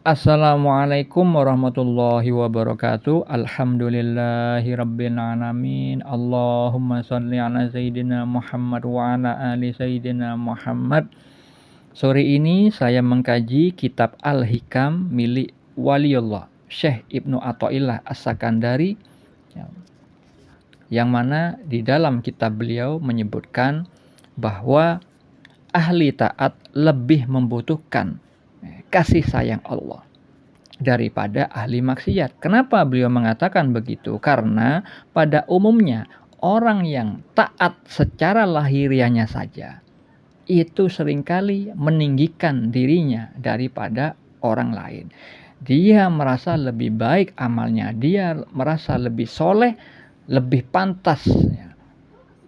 Assalamualaikum warahmatullahi wabarakatuh. Alhamdulillahirabbil alamin. Allahumma shalli ala sayyidina Muhammad wa ala ali sayyidina Muhammad. Sore ini saya mengkaji kitab Al-Hikam milik Waliullah Syekh Ibnu Athaillah As-Sakandari, yang mana di dalam kitab beliau menyebutkan bahwa ahli taat lebih membutuhkan kasih sayang Allah daripada ahli maksiat. Kenapa beliau mengatakan begitu? Karena pada umumnya orang yang taat secara lahiriahnya saja itu seringkali meninggikan dirinya daripada orang lain. Dia merasa lebih baik amalnya, dia merasa lebih soleh, lebih pantas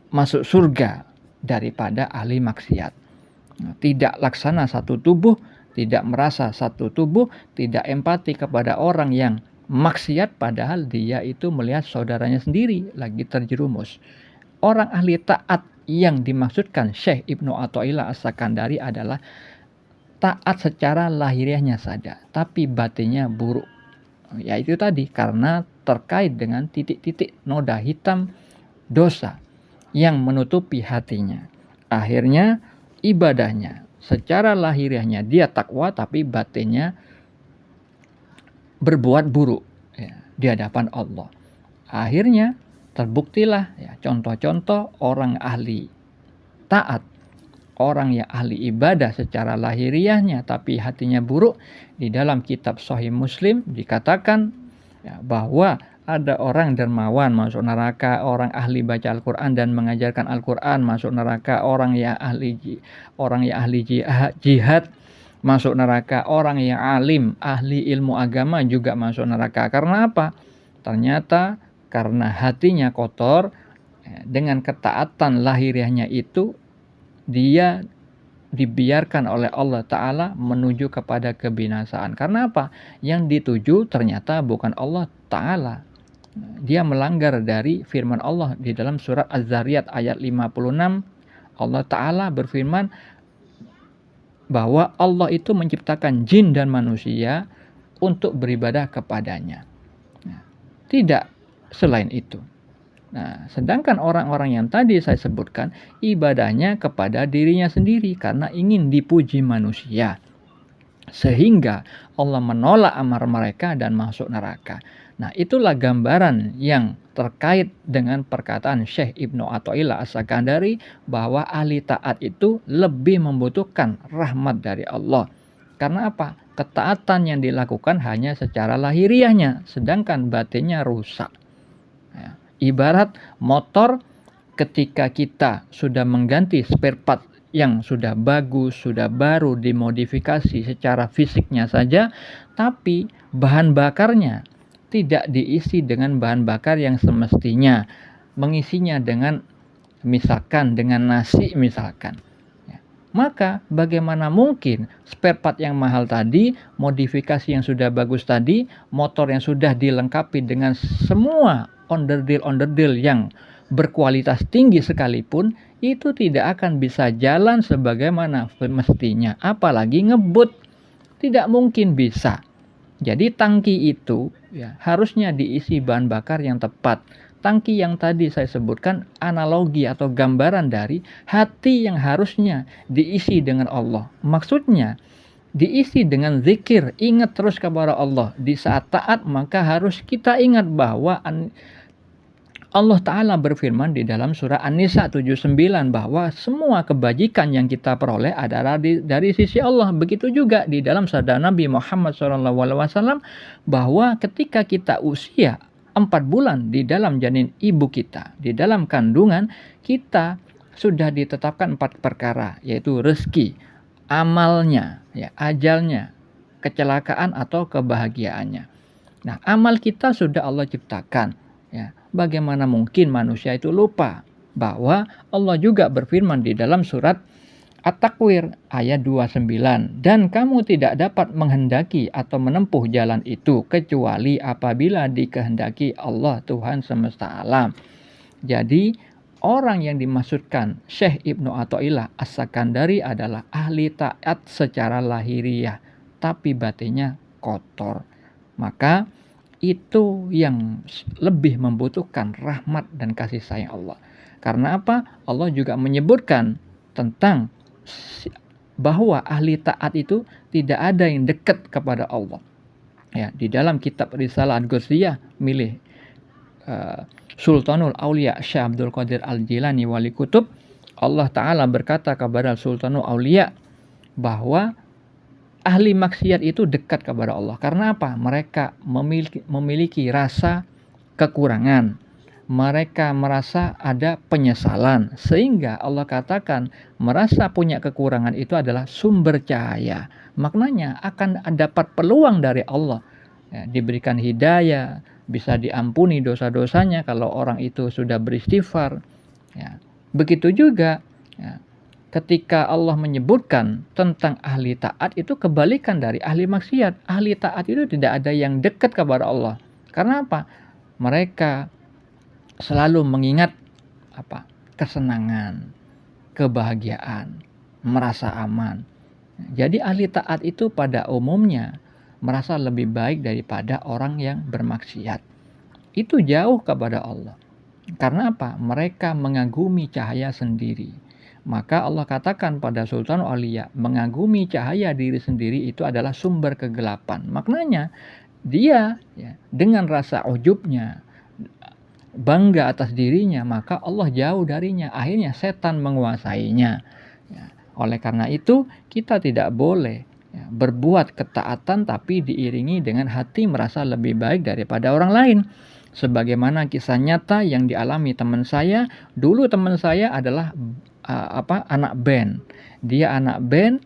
masuk surga daripada ahli maksiat. Tidak laksana satu tubuh, tidak merasa satu tubuh, tidak empati kepada orang yang maksiat, padahal dia itu melihat saudaranya sendiri lagi terjerumus. Orang ahli taat yang dimaksudkan Syekh Ibnu Athaillah As-Sakandari adalah taat secara lahiriahnya saja, tapi batinnya buruk. Yaitu tadi, karena terkait dengan titik-titik noda hitam dosa yang menutupi hatinya. Akhirnya ibadahnya secara lahiriahnya dia takwa, tapi batinnya berbuat buruk di hadapan Allah. Akhirnya terbuktilah contoh-contoh orang ahli taat, orang yang ahli ibadah secara lahiriahnya tapi hatinya buruk. Di dalam kitab Sahih Muslim dikatakan bahwa ada orang dermawan masuk neraka, orang ahli baca Al-Quran dan mengajarkan Al-Quran masuk neraka, orang yang ahli jihad masuk neraka, orang yang alim, ahli ilmu agama juga masuk neraka. Karena apa? Ternyata karena hatinya kotor, dengan ketaatan lahiriahnya itu dia dibiarkan oleh Allah Ta'ala menuju kepada kebinasaan. Karena apa? Yang dituju ternyata bukan Allah Ta'ala. Dia melanggar dari firman Allah di dalam surat Az-Zariyat ayat 56. Allah Ta'ala berfirman bahwa Allah itu menciptakan jin dan manusia untuk beribadah kepadanya. Tidak selain itu. Nah, sedangkan orang-orang yang tadi saya sebutkan ibadahnya kepada dirinya sendiri karena ingin dipuji manusia, sehingga Allah menolak amar mereka dan masuk neraka. Nah, itulah gambaran yang terkait dengan perkataan Syekh Ibnu Athaillah As-Sakandari bahwa ahli taat itu lebih membutuhkan rahmat dari Allah. Karena apa? Ketaatan yang dilakukan hanya secara lahiriahnya, sedangkan batinnya rusak. Ibarat motor, ketika kita sudah mengganti spare part yang sudah bagus, sudah baru, dimodifikasi secara fisiknya saja, tapi bahan bakarnya tidak diisi dengan bahan bakar yang semestinya, mengisinya dengan misalkan dengan nasi misalkan. Maka bagaimana mungkin spare part yang mahal tadi, modifikasi yang sudah bagus tadi, motor yang sudah dilengkapi dengan semua onderdil yang berkualitas tinggi sekalipun, itu tidak akan bisa jalan sebagaimana mestinya, apalagi ngebut. Tidak mungkin bisa. Jadi tangki itu harusnya diisi bahan bakar yang tepat. Tangki yang tadi saya sebutkan analogi atau gambaran dari hati yang harusnya diisi dengan Allah. Maksudnya diisi dengan zikir, ingat terus kepada Allah. Di saat taat maka harus kita ingat bahwa Allah Ta'ala berfirman di dalam surah An-Nisa 79 bahwa semua kebajikan yang kita peroleh adalah dari sisi Allah. Begitu juga di dalam sabda Nabi Muhammad SAW bahwa ketika kita usia 4 bulan di dalam janin ibu kita, di dalam kandungan, kita sudah ditetapkan 4 perkara, yaitu rezeki, amalnya, ajalnya, kecelakaan atau kebahagiaannya. Nah, amal kita sudah Allah ciptakan. Bagaimana mungkin manusia itu lupa bahwa Allah juga berfirman di dalam surat At-Takwir ayat 29, dan kamu tidak dapat menghendaki atau menempuh jalan itu kecuali apabila dikehendaki Allah Tuhan semesta alam. Jadi orang yang dimaksudkan Syekh Ibnu Athaillah As-Sakandari adalah ahli taat secara lahiriah, tapi batinnya kotor. Maka itu yang lebih membutuhkan rahmat dan kasih sayang Allah. Karena apa? Allah juga menyebutkan tentang bahwa ahli taat itu tidak ada yang dekat kepada Allah. Ya, di dalam kitab Risalah Al-Ghusliyah milik Sultanul Aulia Syekh Abdul Qadir Al-Jilani Wali Kutub, Allah Ta'ala berkata kepada Sultanul Aulia bahwa ahli maksiat itu dekat kepada Allah. Karena apa? Mereka memiliki rasa kekurangan. Mereka merasa ada penyesalan. Sehingga Allah katakan merasa punya kekurangan itu adalah sumber cahaya. Maknanya akan dapat peluang dari Allah. Ya, diberikan hidayah, bisa diampuni dosa-dosanya kalau orang itu sudah beristighfar. Ya, begitu juga ya, ketika Allah menyebutkan tentang ahli taat itu kebalikan dari ahli maksiat. Ahli taat itu tidak ada yang dekat kepada Allah. Karena apa? Mereka selalu mengingat kesenangan, kebahagiaan, merasa aman. Jadi ahli taat itu pada umumnya merasa lebih baik daripada orang yang bermaksiat. Itu jauh kepada Allah. Karena apa? Mereka mengagumi cahaya sendiri. Maka Allah katakan pada Sultan Aulia, mengagumi cahaya diri sendiri itu adalah sumber kegelapan. Maknanya dia dengan rasa ujubnya, bangga atas dirinya, maka Allah jauh darinya. Akhirnya setan menguasainya. Oleh karena itu kita tidak boleh berbuat ketaatan tapi diiringi dengan hati merasa lebih baik daripada orang lain. Sebagaimana kisah nyata yang dialami teman saya. Dulu teman saya adalah anak band. Dia anak band,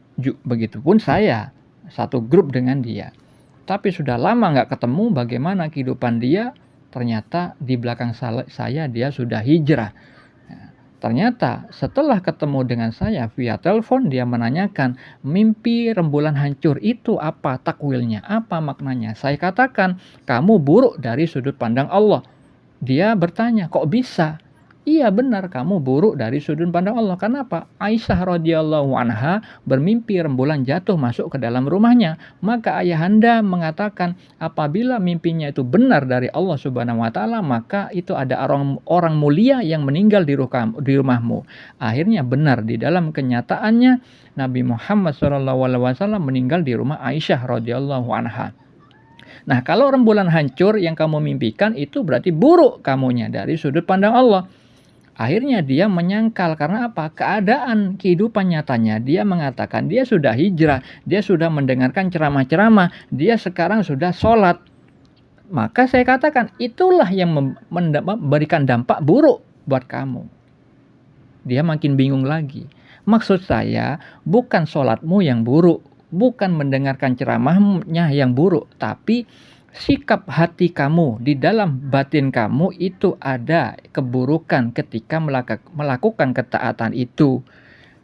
begitupun saya satu grup dengan dia. Tapi sudah lama nggak ketemu, bagaimana kehidupan dia. Ternyata di belakang saya dia sudah hijrah. Ternyata setelah ketemu dengan saya via telepon, dia menanyakan, mimpi rembulan hancur itu apa takwilnya, apa maknanya. Saya katakan, kamu buruk dari sudut pandang Allah. Dia bertanya, kok bisa? Iya benar, kamu buruk dari sudut pandang Allah. Kenapa? Aisyah radhiyallahu anha bermimpi rembulan jatuh masuk ke dalam rumahnya. Maka ayahanda mengatakan, apabila mimpinya itu benar dari Allah Subhanahu wa taala, maka itu ada orang mulia yang meninggal di rumahmu. Akhirnya benar, di dalam kenyataannya Nabi Muhammad SAW meninggal di rumah Aisyah radhiyallahu anha. Nah, kalau rembulan hancur yang kamu mimpikan itu berarti buruk kamunya dari sudut pandang Allah. Akhirnya dia menyangkal, karena apa? Keadaan kehidupan nyatanya dia mengatakan dia sudah hijrah, dia sudah mendengarkan ceramah-ceramah, dia sekarang sudah sholat. Maka saya katakan itulah yang memberikan dampak buruk buat kamu. Dia makin bingung lagi. Maksud saya bukan sholatmu yang buruk, bukan mendengarkan ceramahnya yang buruk, tapi sikap hati kamu di dalam batin kamu itu ada keburukan ketika melakukan ketaatan itu.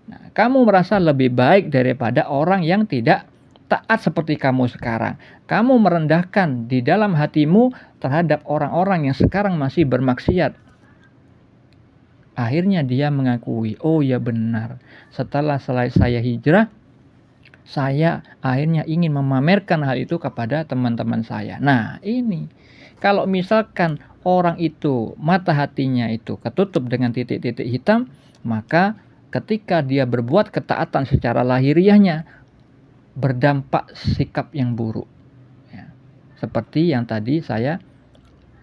Nah, kamu merasa lebih baik daripada orang yang tidak taat seperti kamu sekarang. Kamu merendahkan di dalam hatimu terhadap orang-orang yang sekarang masih bermaksiat. Akhirnya dia mengakui, oh ya benar, setelah saya hijrah, saya akhirnya ingin memamerkan hal itu kepada teman-teman saya. Nah ini, kalau misalkan orang itu mata hatinya itu ketutup dengan titik-titik hitam, maka ketika dia berbuat ketaatan secara lahiriahnya, berdampak sikap yang buruk. Ya. Seperti yang tadi saya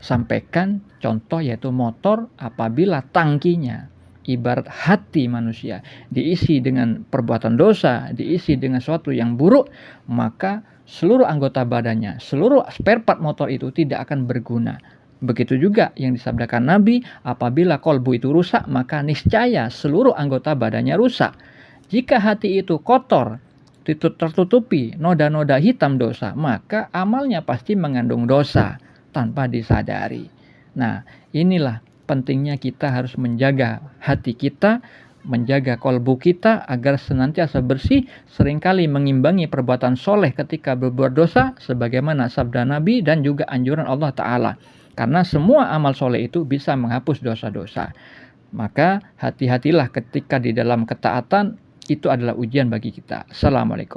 sampaikan, contoh yaitu motor apabila tangkinya, ibarat hati manusia, diisi dengan perbuatan dosa, diisi dengan sesuatu yang buruk, maka seluruh anggota badannya, seluruh spare part motor itu tidak akan berguna. Begitu juga yang disabdakan Nabi, apabila kolbu itu rusak, maka niscaya seluruh anggota badannya rusak. Jika hati itu kotor, tertutupi noda-noda hitam dosa, maka amalnya pasti mengandung dosa tanpa disadari. Nah, inilah pentingnya kita harus menjaga hati kita, menjaga kolbu kita agar senantiasa bersih, seringkali mengimbangi perbuatan soleh ketika berbuat dosa, sebagaimana sabda Nabi dan juga anjuran Allah Ta'ala. Karena semua amal soleh itu bisa menghapus dosa-dosa. Maka hati-hatilah ketika di dalam ketaatan, itu adalah ujian bagi kita. Assalamualaikum.